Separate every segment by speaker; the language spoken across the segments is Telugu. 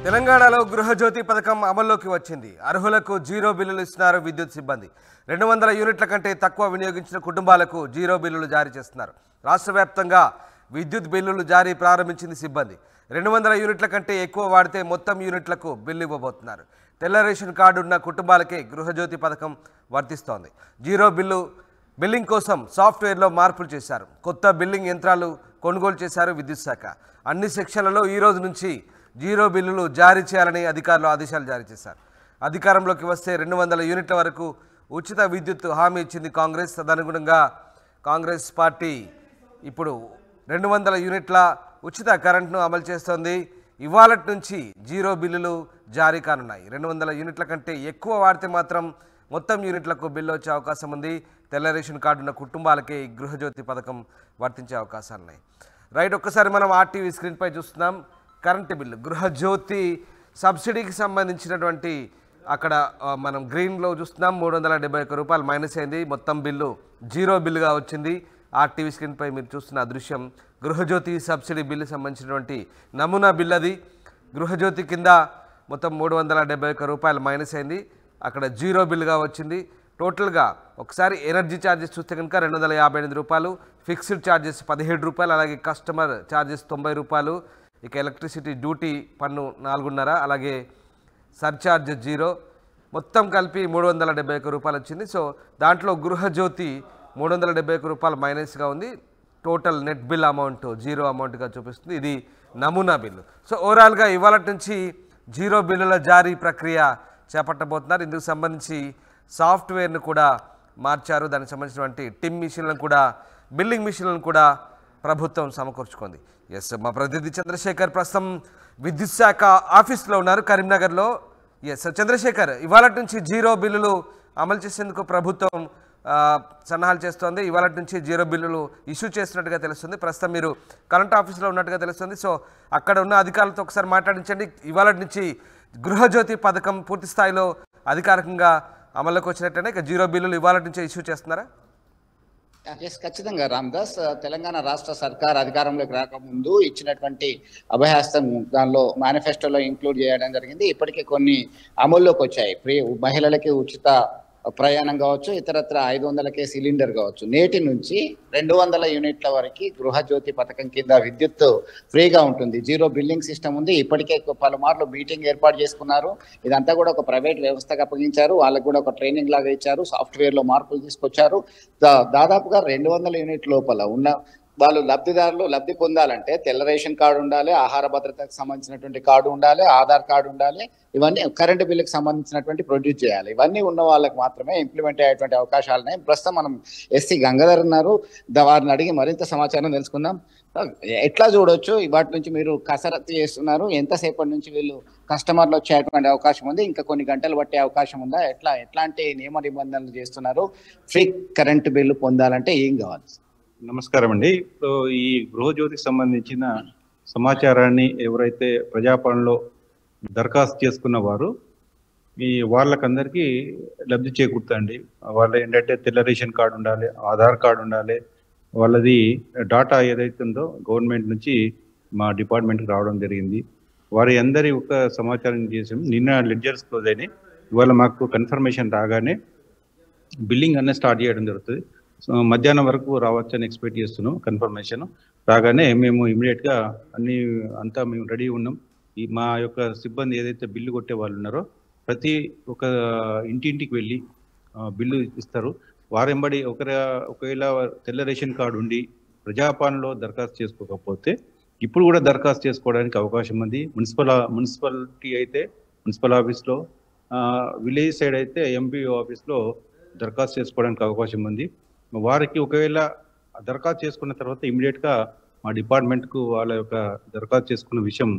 Speaker 1: తెలంగాణలో గృహజ్యోతి పథకం అమల్లోకి వచ్చింది. అర్హులకు జీరో బిల్లులు ఇస్తున్నారు విద్యుత్ సిబ్బంది. 200 యూనిట్ల కంటే తక్కువ వినియోగించిన కుటుంబాలకు జీరో బిల్లులు జారీ చేస్తున్నారు. రాష్ట్ర వ్యాప్తంగా విద్యుత్ బిల్లులు జారీ ప్రారంభించింది సిబ్బంది. 200 యూనిట్ల కంటే ఎక్కువ వాడితే మొత్తం యూనిట్లకు బిల్లు ఇవ్వబోతున్నారు. తెల్ల రేషన్ కార్డు ఉన్న కుటుంబాలకే గృహజ్యోతి పథకం వర్తిస్తోంది. జీరో బిల్లింగ్ కోసం సాఫ్ట్వేర్లో మార్పులు చేశారు. కొత్త బిల్లింగ్ యంత్రాలు కొనుగోలు చేశారు విద్యుత్ శాఖ. అన్ని సెక్షన్లలో ఈ రోజు నుంచి జీరో బిల్లులు జారీ చేయాలని అధికారులు ఆదేశాలు జారీ చేశారు. అధికారంలోకి వస్తే 200 యూనిట్ల వరకు ఉచిత విద్యుత్ హామీ ఇచ్చింది కాంగ్రెస్. తదనుగుణంగా కాంగ్రెస్ పార్టీ ఇప్పుడు 200 యూనిట్ల ఉచిత కరెంట్ను అమలు చేస్తోంది. ఇవాళటి నుంచి జీరో బిల్లులు జారీ కానున్నాయి. 200 యూనిట్ల కంటే ఎక్కువ వాడితే మాత్రం మొత్తం యూనిట్లకు బిల్లు వచ్చే అవకాశం ఉంది. తెల్ల రేషన్ కార్డు ఉన్న కుటుంబాలకే గృహజ్యోతి పథకం వర్తించే అవకాశాలు ఉన్నాయి. రైట్, ఒక్కసారి మనం ఆర్టీవీ స్క్రీన్పై చూస్తున్నాం. కరెంటు బిల్లు గృహజ్యోతి సబ్సిడీకి సంబంధించినటువంటి అక్కడ మనం గ్రీన్లో చూస్తున్నాం. 371 రూపాయలు మైనస్ అయింది. మొత్తం బిల్లు జీరో బిల్లుగా వచ్చింది. ఆర్టీవీ స్క్రీన్పై మీరు చూస్తున్న దృశ్యం గృహజ్యోతి సబ్సిడీ బిల్లు సంబంధించినటువంటి నమూనా బిల్. అది గృహజ్యోతి కింద మొత్తం 371 రూపాయలు మైనస్ అయింది. అక్కడ జీరో బిల్లుగా వచ్చింది. టోటల్గా ఒకసారి ఎనర్జీ ఛార్జెస్ చూస్తే కనుక 258 రూపాయలు, ఫిక్స్డ్ ఛార్జెస్ 17 రూపాయలు, అలాగే కస్టమర్ ఛార్జెస్ 90 రూపాయలు, ఇక ఎలక్ట్రిసిటీ డ్యూటీ పన్ను 4.5, అలాగే సర్ఛార్జ్ 0, మొత్తం కలిపి 371 రూపాయలు వచ్చింది. సో దాంట్లో గృహజ్యోతి 371 రూపాయలు మైనస్గా ఉంది. Total net bill amount zero అమౌంట్గా చూపిస్తుంది. ఇది నమూనా బిల్లు. సో ఓవరాల్గా ఇవాళ నుంచి జీరో బిల్లుల జారీ ప్రక్రియ చేపట్టబోతున్నారు. ఇందుకు సంబంధించి సాఫ్ట్వేర్ను కూడా మార్చారు. దానికి సంబంధించినటువంటి టిమ్ మిషన్లను కూడా, బిల్లింగ్ మిషన్లను కూడా ప్రభుత్వం సమకూర్చుకుంది. ఎస్, మా ప్రతినిధి చంద్రశేఖర్ ప్రస్తుతం విద్యుత్ శాఖ ఆఫీస్లో ఉన్నారు కరీంనగర్లో. ఎస్ చంద్రశేఖర్, ఇవాళ నుంచి జీరో బిల్లులు అమలు చేసేందుకు ప్రభుత్వం సన్నాహాలు చేస్తోంది. ఇవాళ నుంచి జీరో బిల్లులు ఇష్యూ చేస్తున్నట్టుగా తెలుస్తుంది. ప్రస్తుతం మీరు కరెంట్ ఆఫీస్లో ఉన్నట్టుగా తెలుస్తుంది. సో అక్కడ ఉన్న అధికారులతో ఒకసారి మాట్లాడించండి. ఇవాళ నుంచి గృహజ్యోతి పథకం పూర్తి స్థాయిలో అధికారికంగా అమల్లోకి వచ్చినట్టేనా, ఇక జీరో బిల్లులు ఇవాళ నుంచే ఇష్యూ చేస్తున్నారా?
Speaker 2: ఖచ్చితంగా రామ్దాస్, తెలంగాణ రాష్ట్ర సర్కార్ అధికారంలోకి రాకముందు ఇచ్చినటువంటి అభయహస్తం దానిలో మేనిఫెస్టోలో ఇంక్లూడ్ చేయడం జరిగింది. ఇప్పటికే కొన్ని అమల్లోకి వచ్చాయి. మహిళలకి ఉచిత ప్రయాణం కావచ్చు, ఇతరత్ర 500కే సిలిండర్ కావచ్చు. నేటి నుంచి 200 యూనిట్ల వరకు గృహజ్యోతి పథకం కింద విద్యుత్ ఫ్రీగా ఉంటుంది. జీరో బిల్లింగ్ సిస్టమ్ ఉంది. ఇప్పటికే పలుమార్లు మీటింగ్ ఏర్పాటు చేసుకున్నారు. ఇదంతా కూడా ఒక ప్రైవేట్ వ్యవస్థకు అప్పగించారు. వాళ్ళకు కూడా ఒక ట్రైనింగ్ లాగా ఇచ్చారు. సాఫ్ట్వేర్లో మార్పులు తీసుకొచ్చారు. దాదాపుగా 200 యూనిట్ లోపల ఉన్న వాళ్ళు లబ్ధి పొందాలంటే తెల్ల రేషన్ కార్డు ఉండాలి, ఆహార భద్రతకు సంబంధించినటువంటి కార్డు ఉండాలి, ఆధార్ కార్డు ఉండాలి. ఇవన్నీ కరెంటు బిల్లుకి సంబంధించినటువంటి ప్రొడ్యూస్ చేయాలి. ఇవన్నీ ఉన్న వాళ్ళకి మాత్రమే ఇంప్లిమెంట్ అయ్యేటువంటి అవకాశాలున్నాయి. ప్రస్తుతం మనం ఎస్సీ గంగాధర్ ఉన్నారు, వారిని అడిగి మరింత సమాచారం తెలుసుకుందాం. ఎట్లా చూడొచ్చు, వాటి నుంచి మీరు కసరత్తు చేస్తున్నారు, ఎంతసేపటి నుంచి వీళ్ళు కస్టమర్లు వచ్చేటువంటి అవకాశం ఉంది, ఇంకా కొన్ని గంటలు పట్టే అవకాశం ఉందా, ఎట్లాంటి నియమ నిబంధనలు చేస్తున్నారు? ఫ్రీ కరెంటు బిల్లు పొందాలంటే ఏం కావాలి?
Speaker 3: నమస్కారం అండి. ఇప్పుడు ఈ గృహజ్యోతికి సంబంధించిన సమాచారాన్ని ఎవరైతే ప్రజాపాలనలో దరఖాస్తు చేసుకున్న వారు వాళ్ళకందరికీ లబ్ధి చేకూరుతుంది. వాళ్ళు ఏంటంటే తెల్ల రేషన్ కార్డు ఉండాలి, ఆధార్ కార్డు ఉండాలి. వాళ్ళది డాటా ఏదైతే ఉందో గవర్నమెంట్ నుంచి మా డిపార్ట్మెంట్కి రావడం జరిగింది. వారి అందరి ఒక సమాచారం చేసాం. నిన్న లెడ్జర్స్ క్లోజ్ అయినాయి. ఇవాళ మాకు కన్ఫర్మేషన్ రాగానే బిల్లింగ్ అన్నీ స్టార్ట్ చేయడం జరుగుతుంది. సో మధ్యాహ్నం వరకు రావచ్చని ఎక్స్పెక్ట్ చేస్తున్నాం. కన్ఫర్మేషన్ రాగానే మేము ఇమీడియట్గా అంతా మేము రెడీ ఉన్నాం. మా యొక్క సిబ్బంది ఏదైతే బిల్లు కొట్టే వాళ్ళు ఉన్నారో ప్రతి ఒక్క ఇంటింటికి వెళ్ళి బిల్లు ఇస్తారు. వారెంబడి ఒకవేళ తెల్ల రేషన్ కార్డు ఉండి ప్రజాపాలనలో దరఖాస్తు చేసుకోకపోతే ఇప్పుడు కూడా దరఖాస్తు చేసుకోవడానికి అవకాశం ఉంది. మున్సిపాలిటీ అయితే మున్సిపల్ ఆఫీస్లో, విలేజ్ సైడ్ అయితే ఎంపీఓ ఆఫీస్లో దరఖాస్తు చేసుకోవడానికి అవకాశం ఉంది. వారికి ఒకవేళ దరఖాస్తు చేసుకున్న తర్వాత ఇమీడియట్గా మా డిపార్ట్మెంట్కు వాళ్ళ యొక్క దరఖాస్తు చేసుకున్న విషయం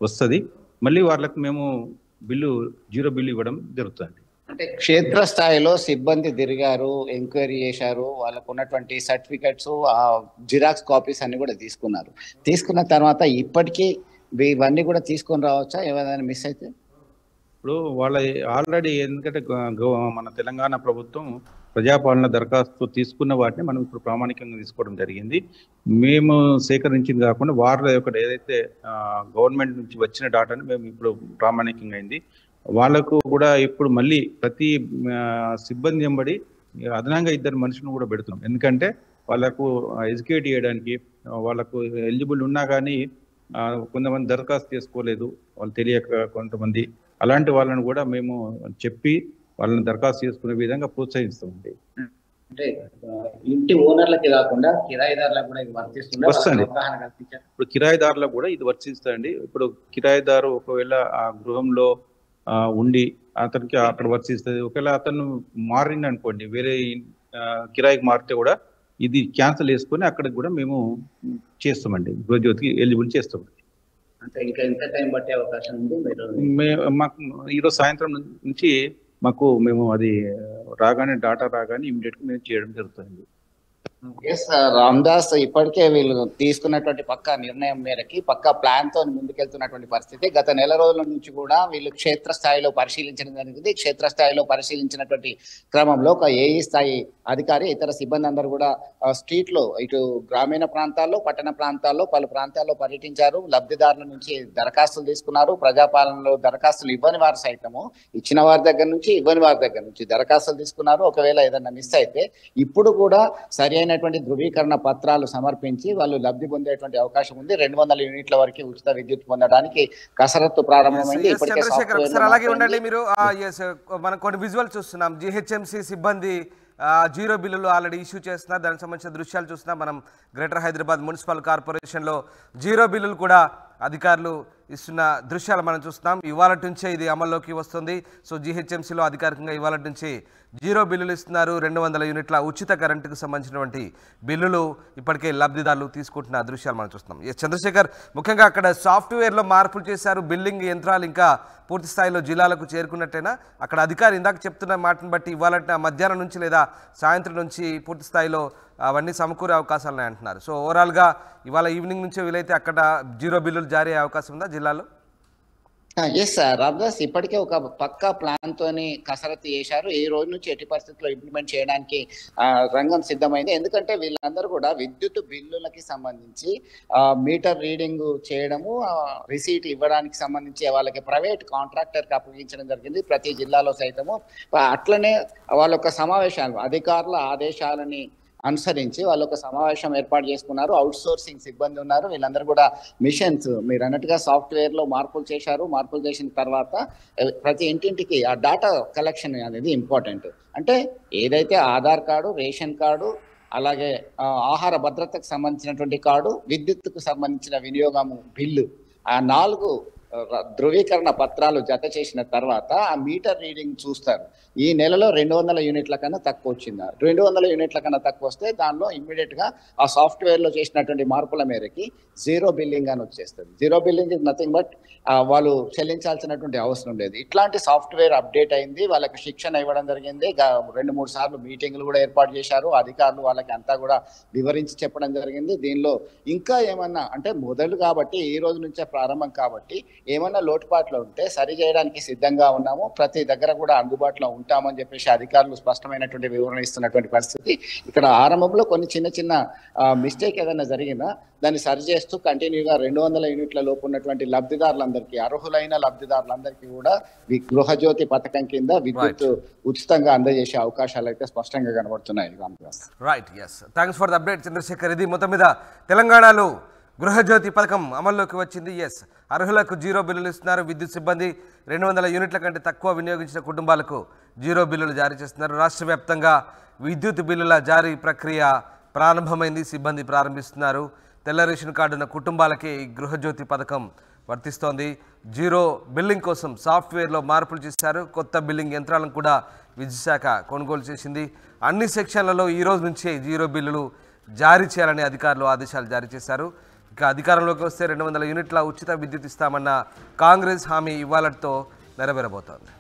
Speaker 3: వస్తుంది. మళ్ళీ వాళ్ళకి మేము జీరో బిల్లు ఇవ్వడం జరుగుతుంది.
Speaker 2: అంటే క్షేత్రస్థాయిలో సిబ్బంది తిరిగారు, ఎంక్వైరీ చేశారు, వాళ్ళకు ఉన్నటువంటి సర్టిఫికెట్స్, జిరాక్స్ కాపీస్ అన్ని కూడా తీసుకున్న తర్వాత ఇప్పటికీ ఇవన్నీ కూడా తీసుకొని రావచ్చా ఏమైనా మిస్ అయితే?
Speaker 3: ఇప్పుడు వాళ్ళ ఆల్రెడీ ఎందుకంటే మన తెలంగాణ ప్రభుత్వం ప్రజాపాలన దరఖాస్తు తీసుకున్న వాటిని మనం ఇప్పుడు ప్రామాణికంగా తీసుకోవడం జరిగింది. మేము సేకరించింది కాకుండా వాళ్ళ యొక్క ఏదైతే గవర్నమెంట్ నుంచి వచ్చిన డాటాని మేము ఇప్పుడు ప్రామాణికంగా అయింది. వాళ్ళకు కూడా ఇప్పుడు మళ్ళీ ప్రతి సిబ్బంది వెంబడి అదనంగా 2 మనుషులను కూడా పెడుతున్నాం. ఎందుకంటే వాళ్ళకు ఎడ్యుకేట్ చేయడానికి, వాళ్ళకు ఎలిజిబుల్ ఉన్నా కానీ కొంతమంది దరఖాస్తు చేసుకోలేదు, వాళ్ళు తెలియక కొంతమంది, అలాంటి వాళ్ళని కూడా మేము చెప్పి వాళ్ళని దరఖాస్తు చేసుకునే విధంగా ప్రోత్సహిస్తామండి.
Speaker 2: అంటే ఇంటి ఓనర్లకి కాకుండా కిరాయిదారులకు కూడా ఇది వర్తిస్తుంది.
Speaker 3: వస్తుంది. ఇప్పుడు కిరాయిదారులకు కూడా ఇది వర్తిస్తుంది. ఇప్పుడు కిరాయిదారు ఒకవేళ ఆ గృహంలో ఉండి అతనికి అక్కడ వర్తిస్తుంది. ఒకవేళ అతను మారింది అనుకోండి, వేరే కిరాయికి మారితే కూడా ఇది క్యాన్సిల్ చేసుకొని అక్కడికి కూడా మేము చేస్తామండి, గృహజ్యోతికి ఎలిజిబుల్ చేస్తామండి.
Speaker 2: అంటే ఇంకా ఎంత టైం పట్టే అవకాశం ఉంది?
Speaker 3: మాకు ఈరోజు సాయంత్రం నుంచి మేము అది రాగానే డాటా రాగానే ఇమీడియట్ గా మేము చేయడం జరుగుతుంది.
Speaker 2: రామ్దాస్, ఇప్పటికే వీళ్ళు తీసుకున్నటువంటి పక్కా నిర్ణయం మేరకి పక్కా ప్లాన్ తో ముందుకెళ్తున్నటువంటి పరిస్థితి. గత నెల రోజుల నుంచి కూడా వీళ్ళు క్షేత్రస్థాయిలో పరిశీలించడం జరిగింది. క్షేత్రస్థాయిలో పరిశీలించినటువంటి క్రమంలో ఒక ఏఈ స్థాయి అధికారి, ఇతర సిబ్బంది అందరూ కూడా స్ట్రీట్ లో ఇటు గ్రామీణ ప్రాంతాల్లో, పట్టణ ప్రాంతాల్లో, పలు ప్రాంతాల్లో పర్యటించారు. లబ్ధిదారుల నుంచి దరఖాస్తులు తీసుకున్నారు. ప్రజాపాలనలో దరఖాస్తులు ఇవ్వని వారు సైతము ఇచ్చిన వారి దగ్గర నుంచి, ఇవ్వని వారి దగ్గర నుంచి దరఖాస్తులు తీసుకున్నారు. ఒకవేళ ఏదైనా మిస్ అయితే ఇప్పుడు కూడా సరి అయినటువంటి ధృవీకరణ పత్రాలు సమర్పించి వాళ్ళు లబ్ధి పొందేటువంటి అవకాశం ఉంది. 200 యూనిట్ల వరకు ఉచిత విద్యుత్ పొందడానికి కసరత్తు ప్రారంభమైంది.
Speaker 1: అలాగే ఉండండి మీరు. మనం కొన్ని విజువల్ చూస్తున్నాం. జిహెచ్ఎంసీ సిబ్బంది 0 బిల్లులు ఆల్రెడీ ఇష్యూ చేస్తున్నారు. దానికి సంబంధించిన దృశ్యాలు చూస్తున్నాం. మనం గ్రేటర్ హైదరాబాద్ మున్సిపల్ కార్పొరేషన్లో 0 బిల్లులు కూడా అధికారులు ఇస్తున్న దృశ్యాలు మనం చూస్తున్నాం. ఇవాళ నుంచే ఇది అమల్లోకి వస్తుంది. సో జిహెచ్ఎంసీలో అధికారికంగా ఇవాళ నుంచి 0 బిల్లులు ఇస్తున్నారు. 200 యూనిట్ల ఉచిత కరెంటుకు సంబంధించినటువంటి బిల్లులు ఇప్పటికే లబ్ధిదారులు తీసుకుంటున్న దృశ్యాలు మనం చూస్తున్నాం. చంద్రశేఖర్, ముఖ్యంగా అక్కడ సాఫ్ట్వేర్లో మార్పులు చేశారు. బిల్లింగ్ యంత్రాలు ఇంకా పూర్తి స్థాయిలో జిల్లాలకు చేరుకున్నట్టేనా? అక్కడ అధికారి ఇందాక చెప్తున్న మాటను బట్టి ఇవాళ మధ్యాహ్నం నుంచి లేదా సాయంత్రం నుంచి పూర్తి స్థాయిలో అవన్నీ సమకూరే అవకాశాలు ఉన్నాయంటున్నారు. సో ఓవరాల్గా ఇవాళ ఈవినింగ్ నుంచే వీలైతే అక్కడ 0 బిల్లులు జారీ అయ్యే అవకాశం ఉందా జిల్లాలో?
Speaker 2: ఎస్ సార్, రామ్దాస్, ఇప్పటికే ఒక పక్కా ప్లాన్ తోని కసరత్తు చేశారు. ఈ రోజు నుంచి ఎట్టి పరిస్థితుల్లో ఇంప్లిమెంట్ చేయడానికి రంగం సిద్ధమైంది. ఎందుకంటే వీళ్ళందరూ కూడా విద్యుత్ బిల్లులకి సంబంధించి మీటర్ రీడింగ్ చేయడము, రిసీట్ ఇవ్వడానికి సంబంధించి వాళ్ళకి ప్రైవేట్ కాంట్రాక్టర్కి అప్పగించడం జరిగింది ప్రతి జిల్లాలో సైతము. అట్లనే వాళ్ళ యొక్క సమావేశాలు, అధికారుల ఆదేశాలని అనుసరించి వాళ్ళు ఒక సమావేశం ఏర్పాటు చేసుకున్నారు. అవుట్ సోర్సింగ్ సిబ్బంది ఉన్నారు. వీళ్ళందరూ కూడా మిషన్స్, మీరు అన్నట్టుగా సాఫ్ట్వేర్ లో మార్పులు చేశారు. మార్పులు చేసిన తర్వాత ప్రతి ఇంటింటికి ఆ డేటా కలెక్షన్ అనేది ఇంపార్టెంట్. అంటే ఏదైతే ఆధార్ కార్డు, రేషన్ కార్డు, అలాగే ఆహార భద్రతకు సంబంధించినటువంటి కార్డు, విద్యుత్తుకు సంబంధించిన వినియోగము బిల్లు, ఆ 4 ధృవీకరణ పత్రాలు జత చేసిన తర్వాత ఆ మీటర్ రీడింగ్ చూస్తారు. ఈ నెలలో 200 యూనిట్ల కన్నా తక్కువ వచ్చిందా? 200 యూనిట్ల కన్నా తక్కువ వస్తే దానిలో ఇమ్మీడియట్ గా ఆ సాఫ్ట్వేర్ లో చేసినటువంటి మార్పుల మేరకి 0 బిల్లింగ్ అని వచ్చేస్తుంది. 0 బిల్లింగ్ ఇస్ నథింగ్ బట్ వాళ్ళు చెల్లించాల్సినటువంటి అవసరం లేదు. ఇట్లాంటి సాఫ్ట్వేర్ అప్డేట్ అయింది. వాళ్ళకి శిక్షణ ఇవ్వడం జరిగింది. 2-3 సార్లు మీటింగ్లు కూడా ఏర్పాటు చేశారు. అధికారులు వాళ్ళకి అంతా కూడా వివరించి చెప్పడం జరిగింది. దీనిలో ఇంకా ఏమన్నా అంటే మొదలు కాబట్టి, ఈ రోజు నుంచే ప్రారంభం కాబట్టి ఏమన్నా లోటుపాట్లు ఉంటే సరి చేయడానికి సిద్ధంగా ఉన్నాము. ప్రతి దగ్గర కూడా అందుబాటులో ఉంటామని చెప్పేసి అధికారులు స్పష్టమైనటువంటి వివరణ ఇస్తున్నటువంటి పరిస్థితి. ఇక్కడ ఆరంభంలో కొన్ని చిన్న మిస్టేక్ ఏదైనా జరిగినా దాన్ని సరి చేస్తూ కంటిన్యూగా 200 యూనిట్ల లోపు ఉన్నటువంటి లబ్ధిదారులందరికీ, అర్హులైన లబ్ధిదారులందరికీ కూడా గృహజ్యోతి పథకం కింద విద్యుత్ ఉచితంగా అందజేసే అవకాశాలు అయితే స్పష్టంగా కనబడుతున్నాయి.
Speaker 1: Right, yes, thanks for the update Chandrasekhar. ఇది మొత్తం మీద తెలంగాణలో గృహజ్యోతి పథకం అమల్లోకి వచ్చింది. ఎస్, అర్హులకు 0 బిల్లులు ఇస్తున్నారు. విద్యుత్ సిబ్బంది 200 యూనిట్ల కంటే తక్కువ వినియోగించిన కుటుంబాలకు 0 బిల్లులు జారీ చేస్తున్నారు. రాష్ట్ర వ్యాప్తంగా విద్యుత్ బిల్లుల జారీ ప్రక్రియ ప్రారంభమైంది. సిబ్బంది ప్రారంభిస్తున్నారు. తెల్ల రేషన్ కార్డు ఉన్న కుటుంబాలకి గృహజ్యోతి పథకం వర్తిస్తోంది. 0 బిల్లింగ్ కోసం సాఫ్ట్వేర్లో మార్పులు చేశారు. కొత్త బిల్లింగ్ యంత్రాలను కూడా విద్యుత్ శాఖ కొనుగోలు చేసింది. అన్ని సెక్షన్లలో ఈ రోజు నుంచే 0 బిల్లులు జారీ చేయాలని అధికారులు ఆదేశాలు జారీ చేశారు. ఇక అధికారంలోకి వస్తే 200 యూనిట్ల ఉచిత విద్యుత్ ఇస్తామన్న కాంగ్రెస్ హామీ ఇవాళతో నెరవేరబోతోంది.